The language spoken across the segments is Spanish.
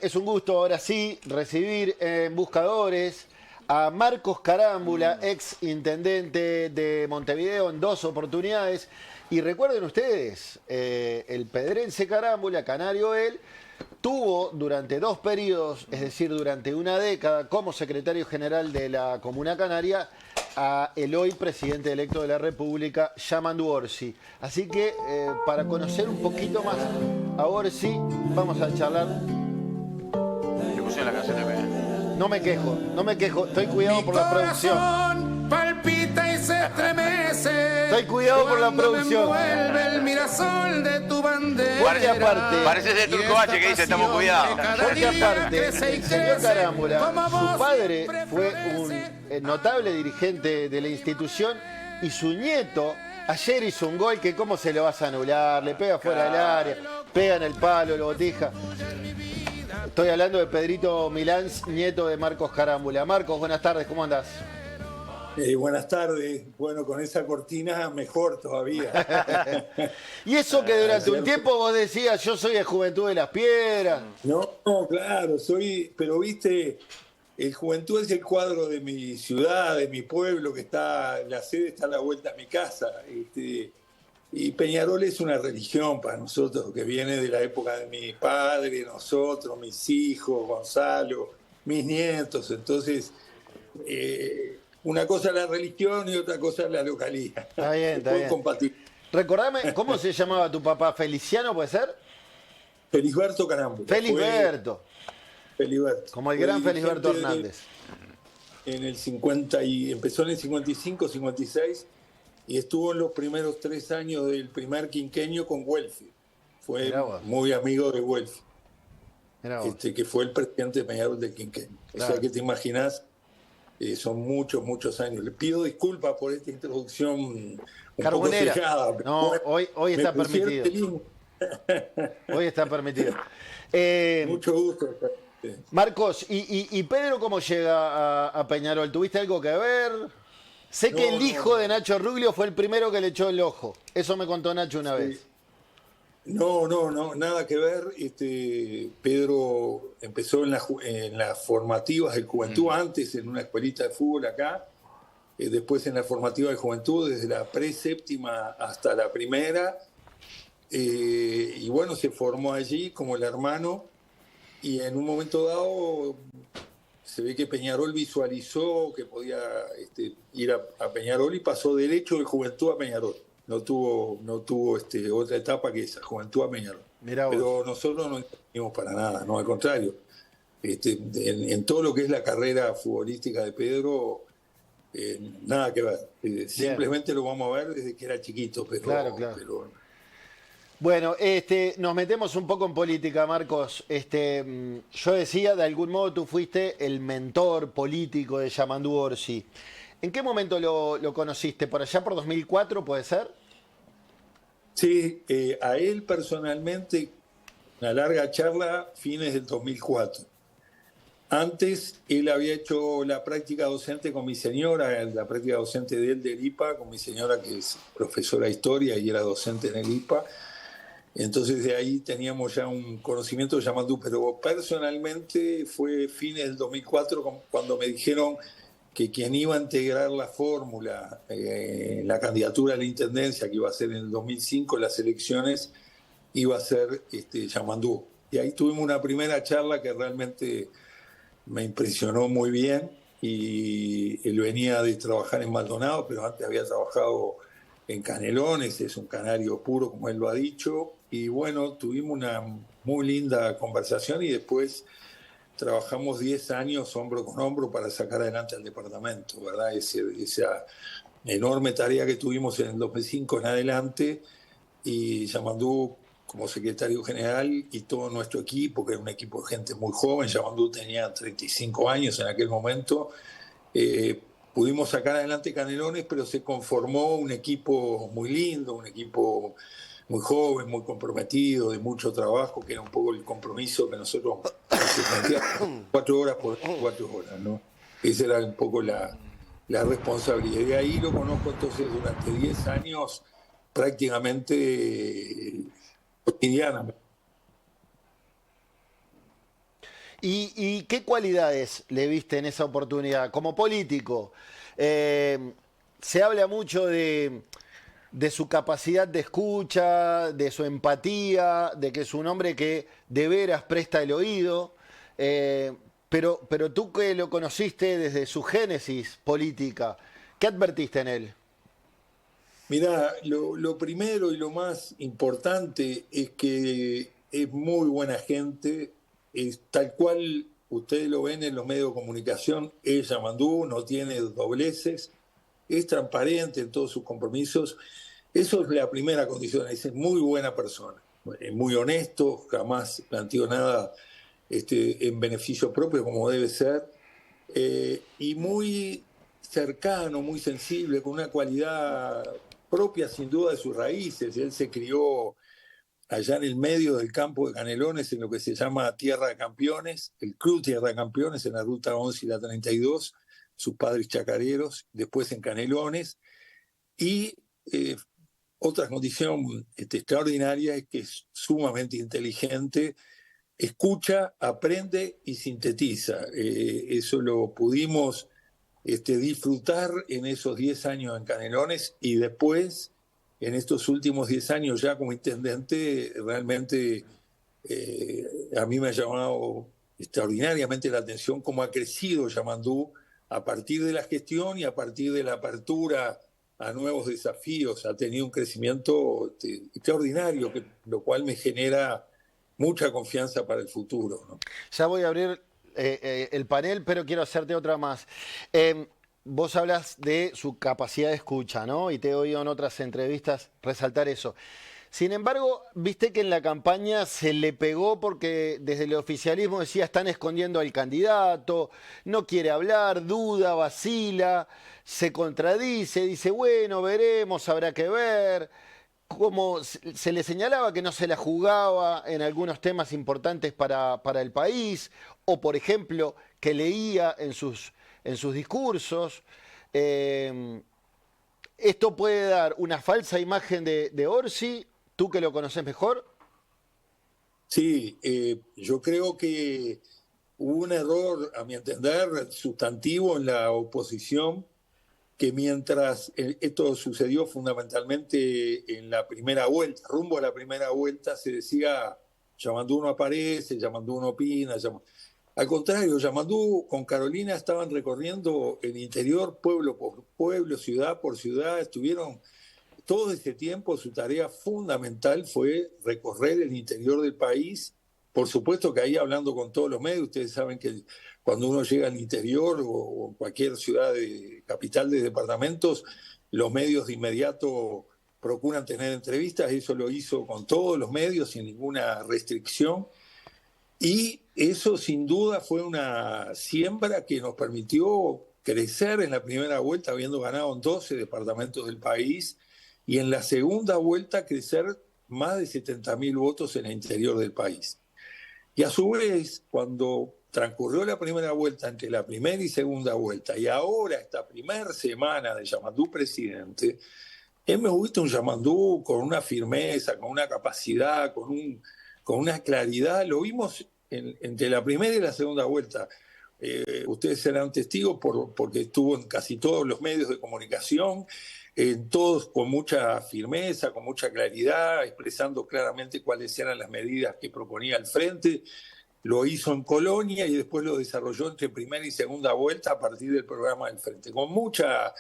Es un gusto ahora sí recibir en Buscadores a Marcos Carámbula, ex intendente de Montevideo en 2 oportunidades. Y recuerden ustedes, el pedrense Carámbula, canario él, tuvo durante 2 periodos, es decir, durante una década, como secretario general de la Comuna Canaria, a el hoy presidente electo de la República, Yamandu Orsi. Así que, para conocer un poquito más a Orsi, vamos a charlar. Te pusieron la canción de B. No me quejo, no me quejo. Estoy cuidado por la producción. Palpita y se estremece. Estoy cuidado por la producción. Me envuelve el mirasol de tu bandera. Porque aparte, Pareces el Turco H que dice estamos cuidados. porque aparte, el señor Carámbula, su padre fue un notable dirigente de la institución y su nieto ayer hizo un gol que cómo se lo vas a anular, le pega fuera del área, pega en el palo, lo botija. Estoy hablando de Pedrito Milán, nieto de Marcos Carámbula. Marcos, buenas tardes, ¿cómo andás? Buenas tardes. Bueno, con esa cortina mejor todavía. Y eso que durante un tiempo vos decías, yo soy de Juventud de las Piedras. No, claro, pero viste, el Juventud es el cuadro de mi ciudad, de mi pueblo, la sede está a la vuelta a mi casa. Y Peñarol es una religión para nosotros, que viene de la época de mi padre, nosotros, mis hijos, Gonzalo, mis nietos. Entonces, una cosa es la religión y otra cosa es la localidad. Está bien, está bien. Compatible. Recordame, ¿cómo se llamaba tu papá? ¿Feliciano, puede ser? Felisberto Carámbula. Felisberto. Feliberto. Como el gran Felisberto Hernández. En el 50 empezó en el 55, 56 y estuvo en los primeros 3 años del primer quinquenio con Welfi. Fue muy amigo de Welfi, que fue el presidente de Peñarol del quinquenio. Claro. O sea que te imaginás, son muchos años. Le pido disculpas por esta introducción un Carbonera. poco sellada. No, hoy está permitido. Hoy está permitido. Mucho gusto. Marcos, ¿y Pedro cómo llega a Peñarol? ¿Tuviste algo que ver? Sé que el hijo de Nacho Ruglio fue el primero que le echó el ojo. Eso me contó Nacho una vez. No, nada que ver. Pedro empezó en las formativas de Juventud, antes en una escuelita de fútbol acá, después en la formativa de Juventud, desde la pre-séptima hasta la primera, y bueno, se formó allí como el hermano, y en un momento dado se ve que Peñarol visualizó que podía ir a Peñarol y pasó derecho de Juventud a Peñarol. No tuvo otra etapa que esa, Juventud a Peñarol. Pero nosotros no entendimos para nada, no, al contrario. En todo lo que es la carrera futbolística de Pedro, nada que ver. Simplemente lo vamos a ver desde que era chiquito. Pero, claro. Bueno, nos metemos un poco en política, Marcos. Yo decía, de algún modo tú fuiste el mentor político de Yamandu Orsi. ¿En qué momento lo conociste? ¿Por allá por 2004, puede ser? Sí, a él personalmente, una larga charla, fines del 2004. Antes, él había hecho la práctica docente con mi señora, la práctica docente de él del IPA, con mi señora que es profesora de historia y era docente en el IPA. Entonces de ahí teníamos ya un conocimiento de Yamandu, pero personalmente fue fines del 2004 cuando me dijeron que quien iba a integrar la fórmula, la candidatura a la intendencia que iba a ser en el 2005, las elecciones, iba a ser Yamandu. Y ahí tuvimos una primera charla que realmente me impresionó muy bien, y él venía de trabajar en Maldonado, pero antes había trabajado en Canelones, es un canario puro, como él lo ha dicho, y bueno, tuvimos una muy linda conversación y después trabajamos 10 años hombro con hombro para sacar adelante al departamento, ¿verdad? Esa enorme tarea que tuvimos en el 2005 en adelante, y Yamandu como secretario general y todo nuestro equipo, que era un equipo de gente muy joven. Yamandu tenía 35 años en aquel momento. Pudimos sacar adelante Canelones, pero se conformó un equipo muy lindo, un equipo muy joven, muy comprometido, de mucho trabajo, que era un poco el compromiso que nosotros planteábamos, 4 horas por 4 horas, ¿no? Esa era un poco la responsabilidad. De ahí lo conozco entonces durante 10 años, prácticamente cotidianamente. ¿Y qué cualidades le viste en esa oportunidad? Como político, se habla mucho de su capacidad de escucha, de su empatía, de que es un hombre que de veras presta el oído, pero tú que lo conociste desde su génesis política, ¿qué advertiste en él? Mirá, lo primero y lo más importante es que es muy buena gente, es tal cual ustedes lo ven en los medios de comunicación, es Yamandú, no tiene dobleces, es transparente en todos sus compromisos. Eso es la primera condición, es muy buena persona, es muy honesto, jamás planteó nada en beneficio propio como debe ser, y muy cercano, muy sensible, con una cualidad propia sin duda de sus raíces. Él se crió allá en el medio del campo de Canelones, en lo que se llama Tierra de Campeones, el Club Tierra de Campeones, en la Ruta 11 y la 32, sus padres chacareros, después en Canelones. Y otra condición extraordinaria es que es sumamente inteligente, escucha, aprende y sintetiza. Eso lo pudimos disfrutar en esos 10 años en Canelones y después, en estos últimos 10 años ya como intendente, realmente a mí me ha llamado extraordinariamente la atención cómo ha crecido Yamandú a partir de la gestión y a partir de la apertura a nuevos desafíos. Ha tenido un crecimiento extraordinario, lo cual me genera mucha confianza para el futuro, ¿no? Ya voy a abrir el panel, pero quiero hacerte otra más. Vos hablas de su capacidad de escucha, ¿no? Y te he oído en otras entrevistas resaltar eso. Sin embargo, viste que en la campaña se le pegó porque desde el oficialismo decía están escondiendo al candidato, no quiere hablar, duda, vacila, se contradice, dice, bueno, veremos, habrá que ver. Como se le señalaba que no se la jugaba en algunos temas importantes para el país, o por ejemplo, que leía en sus discursos. Esto puede dar una falsa imagen de Orsi, tú que lo conoces mejor. Sí, yo creo que hubo un error, a mi entender, sustantivo en la oposición, que mientras esto sucedió fundamentalmente en la primera vuelta, rumbo a la primera vuelta, se decía, Yamandú no aparece, Yamandú no opina. Al contrario, Yamandú con Carolina estaban recorriendo el interior pueblo por pueblo, ciudad por ciudad, estuvieron todo ese tiempo, su tarea fundamental fue recorrer el interior del país. Por supuesto que ahí hablando con todos los medios, ustedes saben que cuando uno llega al interior o cualquier ciudad capital de departamentos, los medios de inmediato procuran tener entrevistas. Eso lo hizo con todos los medios sin ninguna restricción. Y eso sin duda fue una siembra que nos permitió crecer en la primera vuelta, habiendo ganado en 12 departamentos del país, y en la segunda vuelta crecer más de 70.000 votos en el interior del país. Y a su vez, cuando transcurrió la primera vuelta, entre la primera y segunda vuelta, y ahora esta primera semana de Yamandú presidente, hemos visto un Yamandú con una firmeza, con una capacidad, con una claridad. Lo vimos entre la primera y la segunda vuelta. Ustedes serán testigos porque estuvo en casi todos los medios de comunicación, todos con mucha firmeza, con mucha claridad, expresando claramente cuáles eran las medidas que proponía el Frente. Lo hizo en Colonia y después lo desarrolló entre primera y segunda vuelta a partir del programa del Frente, con mucha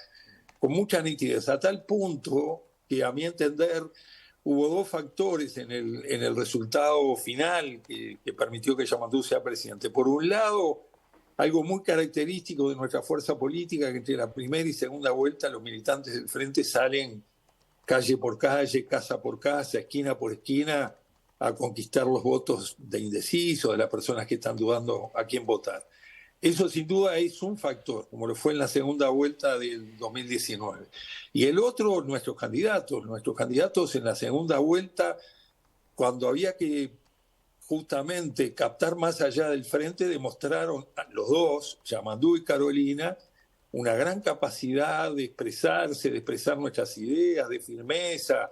nitidez, a tal punto que a mi entender hubo dos factores en el resultado final que permitió que Yamandú sea presidente. Por un lado, algo muy característico de nuestra fuerza política, que entre la primera y segunda vuelta los militantes del Frente salen calle por calle, casa por casa, esquina por esquina, a conquistar los votos de indecisos, de las personas que están dudando a quién votar. Eso sin duda es un factor, como lo fue en la segunda vuelta del 2019. Y el otro, nuestros candidatos en la segunda vuelta, cuando había que justamente captar más allá del Frente, demostraron los dos, Yamandú y Carolina, una gran capacidad de expresarse, de expresar nuestras ideas, de firmeza,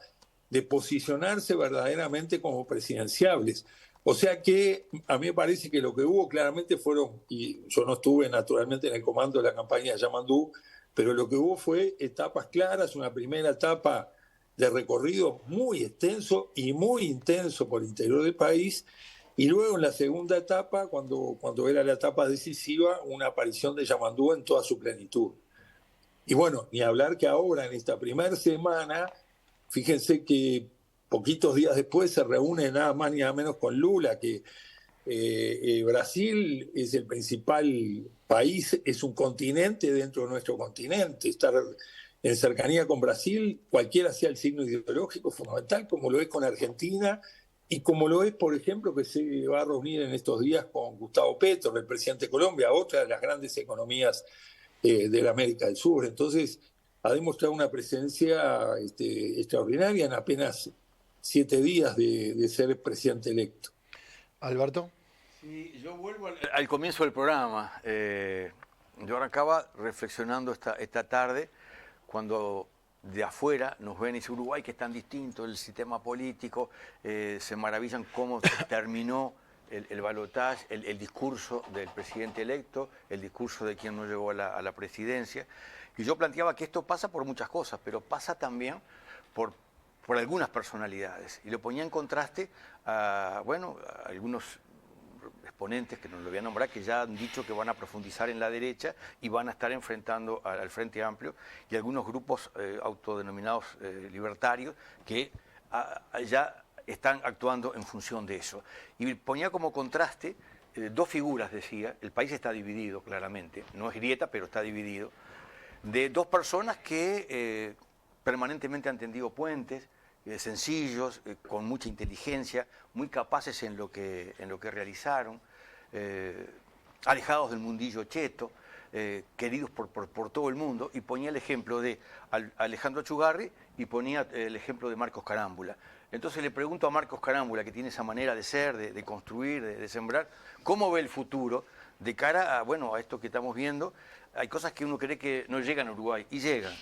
de posicionarse verdaderamente como presidenciables. O sea que a mí me parece que lo que hubo claramente fueron, y yo no estuve naturalmente en el comando de la campaña de Yamandú, pero lo que hubo fue etapas claras, una primera etapa de recorrido muy extenso y muy intenso por el interior del país, y luego en la segunda etapa, cuando era la etapa decisiva, una aparición de Yamandú en toda su plenitud. Y bueno, ni hablar que ahora, en esta primera semana, fíjense que poquitos días después se reúne nada más ni nada menos con Lula, que Brasil es el principal país, es un continente dentro de nuestro continente. Estar en cercanía con Brasil, cualquiera sea el signo ideológico fundamental, como lo es con Argentina y como lo es, por ejemplo, que se va a reunir en estos días con Gustavo Petro, el presidente de Colombia, otra de las grandes economías de la América del Sur. Entonces, ha demostrado una presencia extraordinaria en apenas 7 días de ser presidente electo. Alberto. Sí, yo vuelvo al comienzo del programa. Yo arrancaba reflexionando esta tarde cuando de afuera nos ven y dicen Uruguay que es tan distinto el sistema político, se maravillan cómo terminó el balotaje, el discurso del presidente electo, el discurso de quien no llegó a la presidencia. Y yo planteaba que esto pasa por muchas cosas, pero pasa también por algunas personalidades. Y lo ponía en contraste a algunos exponentes que no lo voy a nombrar, que ya han dicho que van a profundizar en la derecha y van a estar enfrentando al Frente Amplio, y algunos grupos autodenominados libertarios que ya están actuando en función de eso. Y ponía como contraste dos figuras, decía, el país está dividido claramente, no es grieta, pero está dividido, de dos personas que permanentemente han tendido puentes, sencillos, con mucha inteligencia, muy capaces en lo que realizaron, alejados del mundillo cheto, queridos por todo el mundo, y ponía el ejemplo de Alejandro Achugarri y ponía el ejemplo de Marcos Carámbula. Entonces le pregunto a Marcos Carámbula, que tiene esa manera de ser, de construir, de sembrar, ¿cómo ve el futuro de cara a esto que estamos viendo? Hay cosas que uno cree que no llegan a Uruguay, y llegan.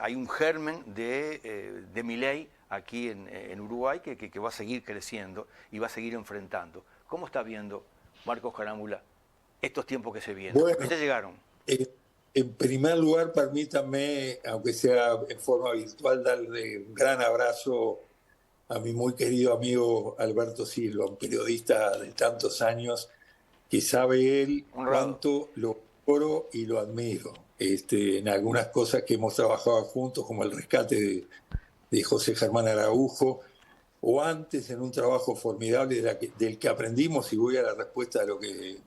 Hay un germen de Milei aquí en Uruguay que va a seguir creciendo y va a seguir enfrentando. ¿Cómo está viendo Marcos Carámbula estos tiempos que se vienen? Bueno, Porque ya llegaron. En primer lugar, permítanme, aunque sea en forma virtual, darle un gran abrazo a mi muy querido amigo Alberto Silva, un periodista de tantos años, que sabe él cuánto lo adoro y lo admiro. En algunas cosas que hemos trabajado juntos, como el rescate de José Germán Araujo, o antes en un trabajo formidable del que aprendimos, y voy a la respuesta de lo que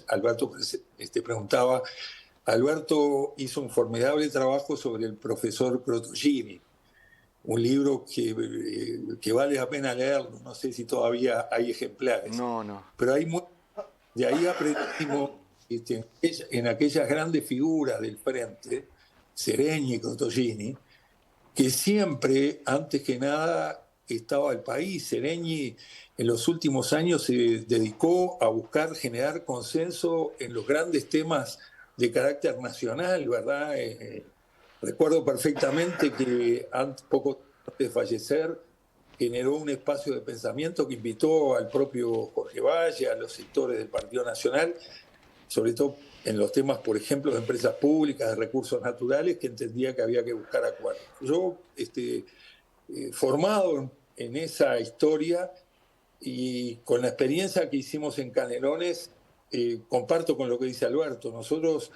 Alberto preguntaba. Alberto hizo un formidable trabajo sobre el profesor Protogini, un libro que vale la pena leerlo, no sé si todavía hay ejemplares. No. Pero de ahí aprendimos en aquellas grandes figuras del frente, Sereñi y Protogini, que siempre, antes que nada, estaba el país. Sereñi en los últimos años se dedicó a buscar generar consenso en los grandes temas de carácter nacional, ¿verdad? Recuerdo perfectamente que poco antes de fallecer generó un espacio de pensamiento que invitó al propio Jorge Valle, a los sectores del Partido Nacional, sobre todo en los temas, por ejemplo, de empresas públicas, de recursos naturales, que entendía que había que buscar acuerdos. Yo, formado en esa historia y con la experiencia que hicimos en Canelones, comparto con lo que dice Alberto. Nosotros,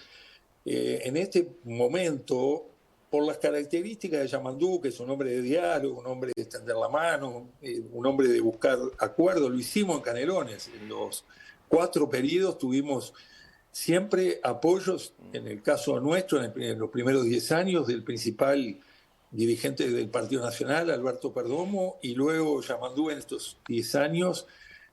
en este momento, por las características de Yamandú, que es un hombre de diálogo, un hombre de extender la mano, un hombre de buscar acuerdos, lo hicimos en Canelones. En los 4 periodos tuvimos siempre apoyos, en el caso nuestro, en los primeros 10 años, del principal dirigente del Partido Nacional, Alberto Perdomo, y luego Yamandú en estos 10 años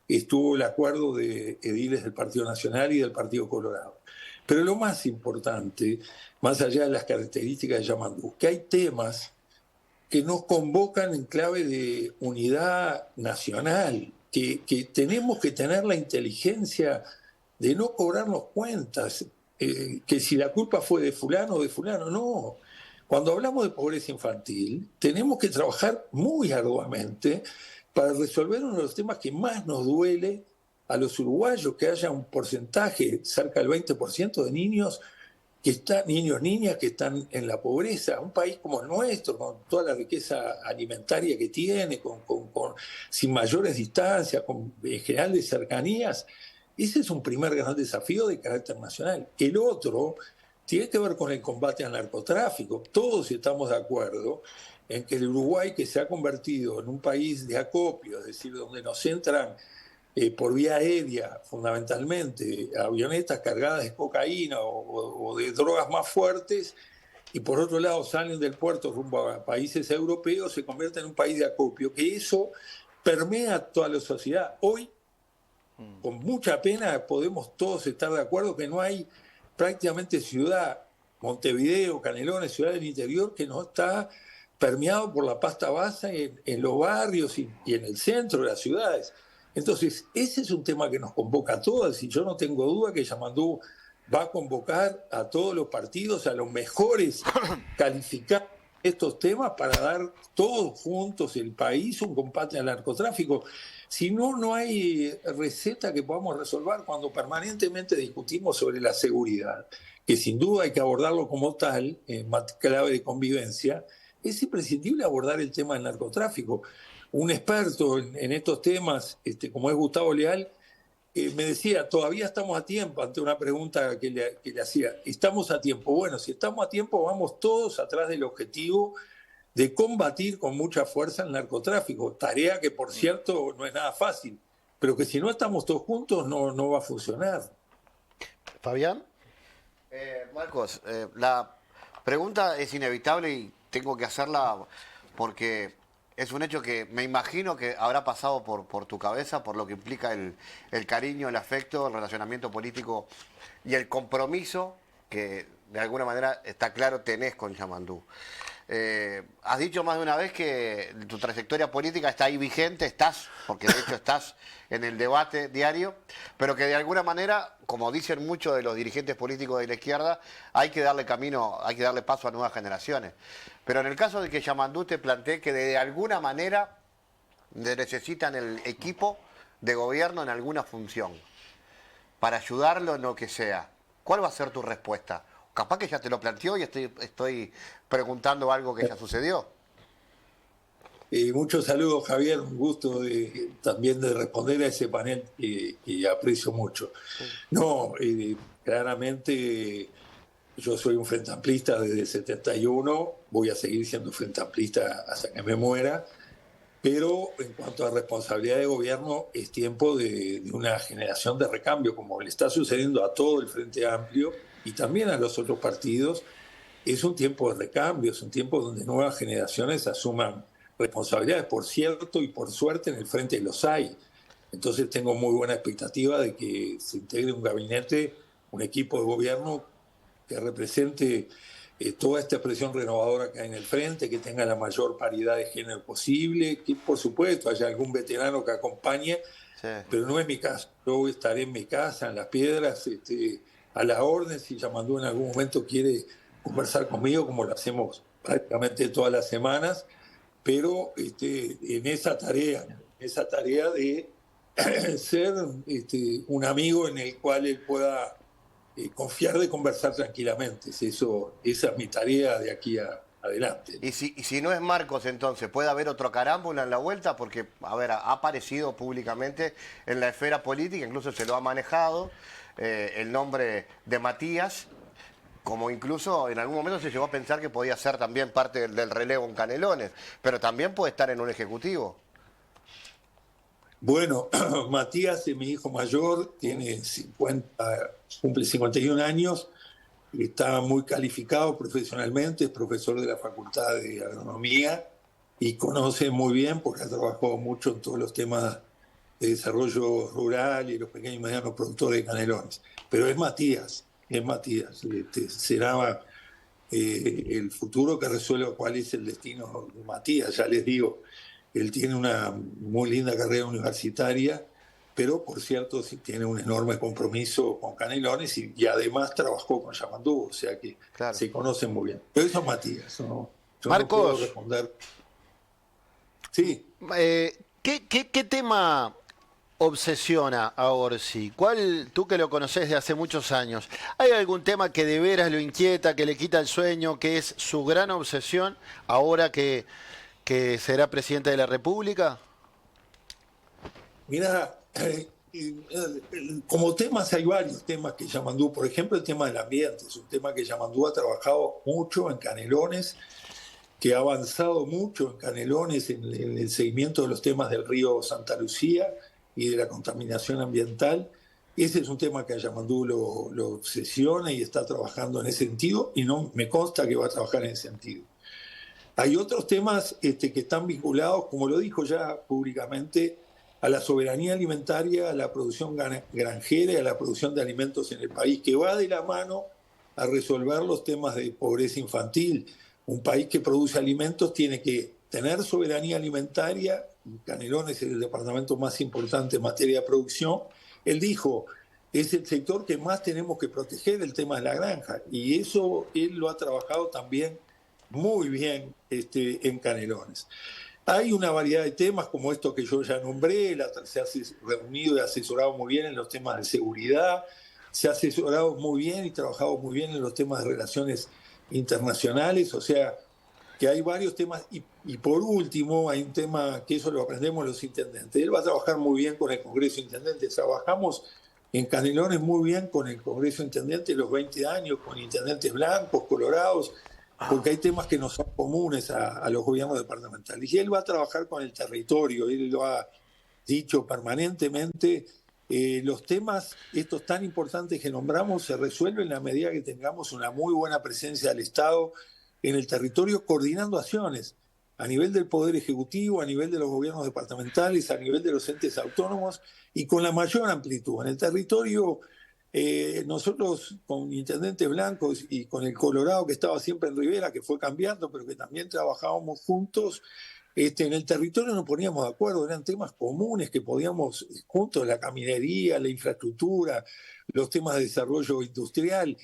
estuvo el acuerdo de ediles del Partido Nacional y del Partido Colorado. Pero lo más importante, más allá de las características de Yamandú, que hay temas que nos convocan en clave de unidad nacional, que tenemos que tener la inteligencia de no cobrarnos cuentas, que si la culpa fue de fulano o de fulano, no. Cuando hablamos de pobreza infantil, tenemos que trabajar muy arduamente para resolver uno de los temas que más nos duele a los uruguayos, que haya un porcentaje, cerca del 20% de niños niñas que están en la pobreza. Un país como el nuestro, con toda la riqueza alimentaria que tiene, sin mayores distancias, en general de cercanías, ese es un primer gran desafío de carácter nacional. El otro tiene que ver con el combate al narcotráfico. Todos estamos de acuerdo en que el Uruguay, que se ha convertido en un país de acopio, es decir, donde nos entran por vía aérea, fundamentalmente, avionetas cargadas de cocaína o de drogas más fuertes, y por otro lado salen del puerto rumbo a países europeos, se convierte en un país de acopio, que eso permea toda la sociedad. Hoy, con mucha pena, podemos todos estar de acuerdo que no hay prácticamente ciudad, Montevideo, Canelones, ciudad del interior, que no está permeado por la pasta base en los barrios y en el centro de las ciudades. Entonces, ese es un tema que nos convoca a todos, y yo no tengo duda que Yamandú va a convocar a todos los partidos, a los mejores calificados estos temas, para dar todos juntos, el país, un combate al narcotráfico. Si no, no hay receta que podamos resolver cuando permanentemente discutimos sobre la seguridad, que sin duda hay que abordarlo como tal, en clave de convivencia. Es imprescindible abordar el tema del narcotráfico. Un experto en estos temas, como es Gustavo Leal, me decía, todavía estamos a tiempo, ante una pregunta que le hacía. ¿Estamos a tiempo? Bueno, si estamos a tiempo, vamos todos atrás del objetivo de combatir con mucha fuerza el narcotráfico. Tarea que, por cierto, no es nada fácil, pero que si no estamos todos juntos no va a funcionar. Fabián. Marcos, la pregunta es inevitable y tengo que hacerla porque es un hecho que me imagino que habrá pasado por tu cabeza, por lo que implica el cariño, el afecto, el relacionamiento político y el compromiso que de alguna manera está claro tenés con Yamandú. Has dicho más de una vez que tu trayectoria política está ahí vigente, porque de hecho estás en el debate diario, pero que de alguna manera, como dicen muchos de los dirigentes políticos de la izquierda, hay que darle camino, hay que darle paso a nuevas generaciones. Pero en el caso de que Yamandú te plantee que de alguna manera necesitan el equipo de gobierno en alguna función, para ayudarlo en lo que sea, ¿cuál va a ser tu respuesta? Capaz que ya te lo planteó y estoy preguntando algo que ya sucedió. Muchos saludos, Javier. Un gusto también de responder a ese panel que aprecio mucho. No, claramente yo soy un frente amplista desde el 71, voy a seguir siendo frente amplista hasta que me muera, pero en cuanto a responsabilidad de gobierno es tiempo de una generación de recambio, como le está sucediendo a todo el Frente Amplio y también a los otros partidos. Es un tiempo de recambio, es un tiempo donde nuevas generaciones asuman responsabilidades, por cierto, y por suerte en el frente los hay. Entonces tengo muy buena expectativa de que se integre un gabinete, un equipo de gobierno que represente toda esta expresión renovadora que hay en el frente, que tenga la mayor paridad de género posible, que por supuesto haya algún veterano que acompañe, sí. Pero no es mi caso. Yo estaré en mi casa, en Las Piedras, a la orden, si Yamandú en algún momento quiere conversar conmigo, como lo hacemos prácticamente todas las semanas, pero en esa tarea de ser un amigo en el cual él pueda confiar de conversar tranquilamente. Esa es mi tarea de aquí adelante. Y si no es Marcos, entonces, ¿puede haber otro carámbula en la vuelta? Porque, a ver, ha aparecido públicamente en la esfera política, incluso se lo ha manejado, el nombre de Matías, como incluso en algún momento se llegó a pensar que podía ser también parte del relevo en Canelones, pero también puede estar en un ejecutivo. Bueno, Matías es mi hijo mayor, cumple 51 años, está muy calificado profesionalmente, es profesor de la Facultad de Agronomía y conoce muy bien, porque ha trabajado mucho en todos los temas de desarrollo rural y los pequeños y medianos productores de Canelones. Pero es Matías. Será el futuro que resuelva cuál es el destino de Matías. Ya les digo, él tiene una muy linda carrera universitaria, pero por cierto sí tiene un enorme compromiso con Canelones y además trabajó con Yamandú, o sea que claro, se conocen muy bien. Pero eso es Matías, ¿no? Yo Marcos, no puedo responder. Sí. ¿Qué tema obsesiona a Orsi? ¿Cuál, tú que lo conocés de hace muchos años, hay algún tema que de veras lo inquieta, que le quita el sueño, que es su gran obsesión ahora que será presidente de la República? Mira, como temas hay varios temas que Yamandú, por ejemplo, el tema del ambiente, es un tema que Yamandú ha trabajado mucho en Canelones, que ha avanzado mucho en Canelones en el seguimiento de los temas del río Santa Lucía y de la contaminación ambiental. Ese es un tema que a Yamandú lo obsesiona y está trabajando en ese sentido, y no me consta que va a trabajar en ese sentido. Hay otros temas que están vinculados, como lo dijo ya públicamente, a la soberanía alimentaria, a la producción granjera y a la producción de alimentos en el país, que va de la mano a resolver los temas de pobreza infantil. Un país que produce alimentos tiene que tener soberanía alimentaria. Canelones es el departamento más importante en materia de producción. Él dijo, es el sector que más tenemos que proteger, el tema de la granja. Y eso él lo ha trabajado también muy bien en Canelones. Hay una variedad de temas como estos que yo ya nombré, se ha reunido y asesorado muy bien en los temas de seguridad, se ha asesorado muy bien y trabajado muy bien en los temas de relaciones internacionales, o sea, que hay varios temas. Y por último, hay un tema que eso lo aprendemos los intendentes. Él va a trabajar muy bien con el Congreso de Intendentes. Trabajamos en Canelones muy bien con el Congreso de Intendentes los 20 años, con intendentes blancos, colorados, porque hay temas que no son comunes a los gobiernos departamentales. Y él va a trabajar con el territorio, él lo ha dicho permanentemente. Los temas estos tan importantes que nombramos se resuelven en la medida que tengamos una muy buena presencia del Estado en el territorio, coordinando acciones a nivel del Poder Ejecutivo, a nivel de los gobiernos departamentales, a nivel de los entes autónomos y con la mayor amplitud. En el territorio, nosotros con intendentes blancos y con el Colorado que estaba siempre en Rivera, que fue cambiando, pero que también trabajábamos juntos, en el territorio nos poníamos de acuerdo, eran temas comunes que podíamos juntos, la caminería, la infraestructura, los temas de desarrollo industrial.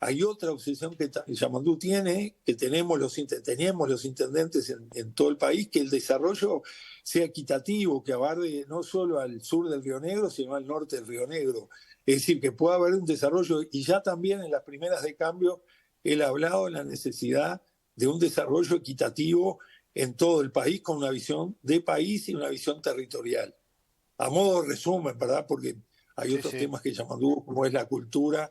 Hay otra obsesión que Yamandú tiene, que teníamos los intendentes en todo el país, que el desarrollo sea equitativo, que abarque no solo al sur del Río Negro, sino al norte del Río Negro. Es decir, que pueda haber un desarrollo, y ya también en las primeras de cambio, él ha hablado de la necesidad de un desarrollo equitativo en todo el país, con una visión de país y una visión territorial. A modo de resumen, ¿verdad? Porque hay otros temas que Yamandú, como es la cultura,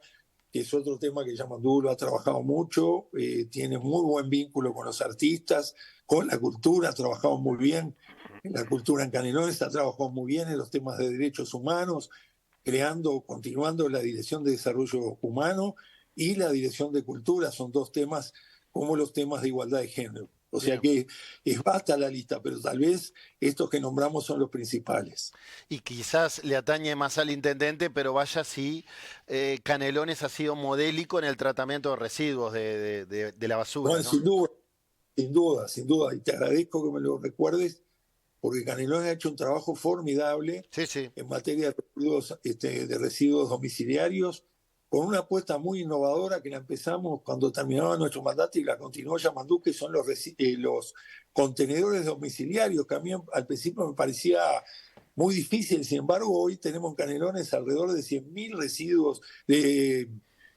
que es otro tema que Yamandú lo ha trabajado mucho, tiene muy buen vínculo con los artistas, con la cultura, ha trabajado muy bien en la cultura en Canelones, ha trabajado muy bien en los temas de derechos humanos, continuando la Dirección de Desarrollo Humano y la Dirección de Cultura, son dos temas como los temas de igualdad de género. O sea que es vasta la lista, pero tal vez estos que nombramos son los principales. Y quizás le atañe más al intendente, pero vaya si Canelones ha sido modélico en el tratamiento de residuos de la basura. Bueno, ¿no? sin duda. Y te agradezco que me lo recuerdes, porque Canelones ha hecho un trabajo formidable en materia de residuos domiciliarios, con una apuesta muy innovadora que la empezamos cuando terminaba nuestro mandato y la continuó Yamandú, que son los contenedores domiciliarios, que a mí al principio me parecía muy difícil. Sin embargo, hoy tenemos en Canelones alrededor de 100.000 residuos de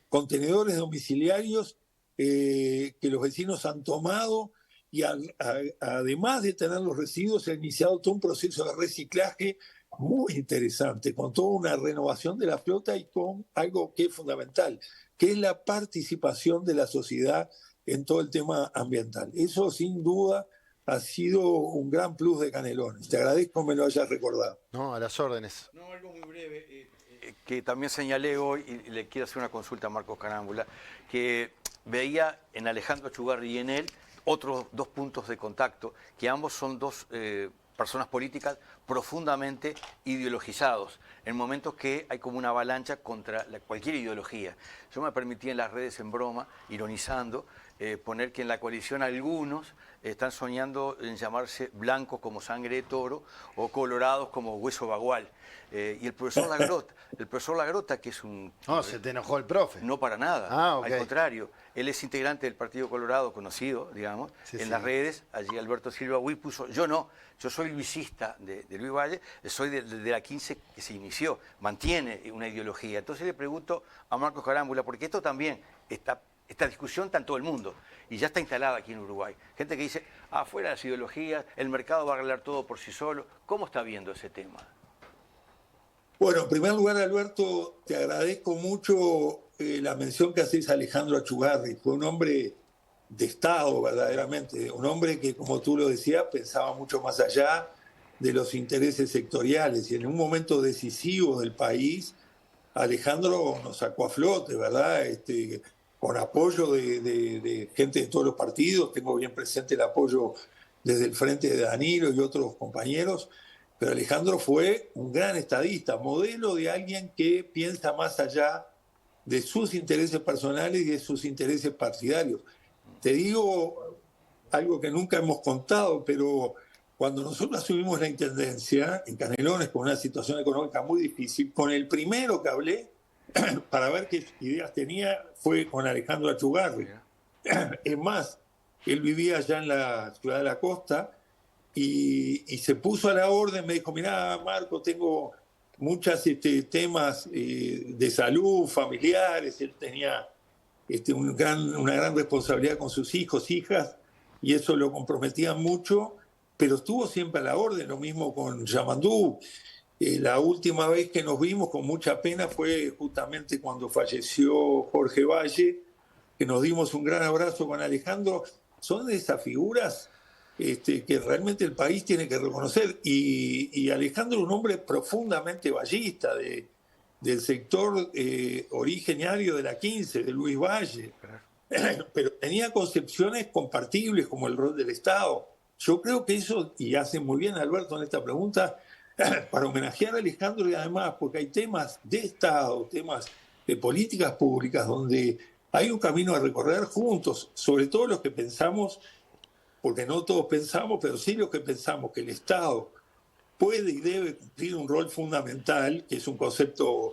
contenedores domiciliarios que los vecinos han tomado, y además de tener los residuos, se ha iniciado todo un proceso de reciclaje muy interesante, con toda una renovación de la flota y con algo que es fundamental, que es la participación de la sociedad en todo el tema ambiental. Eso sin duda ha sido un gran plus de Canelones. Te agradezco que me lo hayas recordado. No, a las órdenes. No, algo muy breve, que también señalé hoy, y le quiero hacer una consulta a Marcos Carámbula, que veía en Alejandro Chugarri y en él otros dos puntos de contacto, que ambos son dos personas políticas profundamente ideologizados. en momentos que hay como una avalancha contra cualquier ideología. Yo me permití en las redes en broma, ironizando, poner que en la coalición algunos están soñando en llamarse blancos como sangre de toro o colorados como hueso bagual. Y el profesor Lagrota, que es un... No, se te enojó el profe. No para nada, Ah, ok. al contrario. Él es integrante del Partido Colorado, conocido, digamos, Sí, en sí. las redes. Allí Alberto Silva Huy puso, yo no, yo soy luisista de Luis Valle, soy de la 15 que se inició, mantiene una ideología. Entonces le pregunto a Marcos Carámbula, porque esto también, esta discusión está en todo el mundo y ya está instalada aquí en Uruguay. Gente que dice, afuera las ideologías, el mercado va a arreglar todo por sí solo. ¿Cómo está viendo ese tema? Bueno, en primer lugar, Alberto, te agradezco mucho la mención que haces a Alejandro Achugarri. Fue un hombre de Estado, verdaderamente. Un hombre que, como tú lo decías, pensaba mucho más allá de los intereses sectoriales. Y en un momento decisivo del país, Alejandro nos sacó a flote, ¿verdad? Con apoyo de gente de todos los partidos. Tengo bien presente el apoyo desde el frente de Danilo y otros compañeros. Pero Alejandro fue un gran estadista, modelo de alguien que piensa más allá de sus intereses personales y de sus intereses partidarios. Te digo algo que nunca hemos contado, pero cuando nosotros asumimos la intendencia en Canelones con una situación económica muy difícil, con el primero que hablé para ver qué ideas tenía fue con Alejandro Achugarri. Es más, él vivía allá en la ciudad de la costa y se puso a la orden, me dijo, mirá, Marco, tengo muchos temas de salud, familiares, él tenía una gran responsabilidad con sus hijos, hijas, y eso lo comprometía mucho, pero estuvo siempre a la orden, lo mismo con Yamandú. La última vez que nos vimos con mucha pena fue justamente cuando falleció Jorge Valle, que nos dimos un gran abrazo con Alejandro. Son de esas figuras que realmente el país tiene que reconocer. Y Alejandro, un hombre profundamente vallista, del sector originario de la 15, de Luis Valle, pero tenía concepciones compartibles como el rol del Estado. Yo creo que eso, y hace muy bien Alberto en esta pregunta, para homenajear a Alejandro y además porque hay temas de Estado, temas de políticas públicas donde hay un camino a recorrer juntos, sobre todo los que pensamos, porque no todos pensamos, pero sí los que pensamos que el Estado puede y debe cumplir un rol fundamental, que es un concepto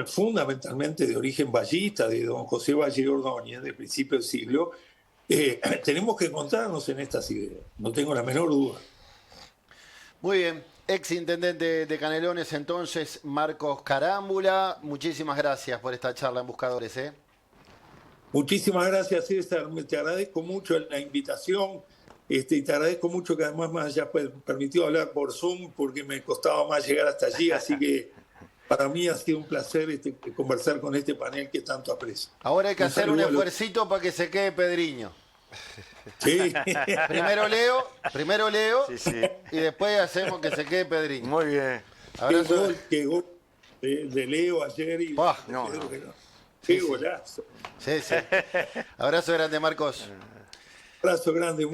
fundamentalmente de origen vallista, de don José Valle Ordóñez, de principio del siglo. Tenemos que encontrarnos en estas ideas, no tengo la menor duda. Muy bien. Ex intendente de Canelones, entonces, Marcos Carámbula. Muchísimas gracias por esta charla en Buscadores. Muchísimas gracias, César. Te agradezco mucho la invitación y te agradezco mucho que además me hayas permitido hablar por Zoom porque me costaba más llegar hasta allí. Así que para mí ha sido un placer conversar con este panel que tanto aprecio. Ahora hay que hacer un esfuercito para que se quede Pedriño. Sí. Primero Leo Sí, sí. y después hacemos que se quede Pedriño. Muy bien. Abrazo. Qué gol de Leo ayer y Pah, no. qué golazo. Sí, sí. Abrazo grande, Marcos. Abrazo grande.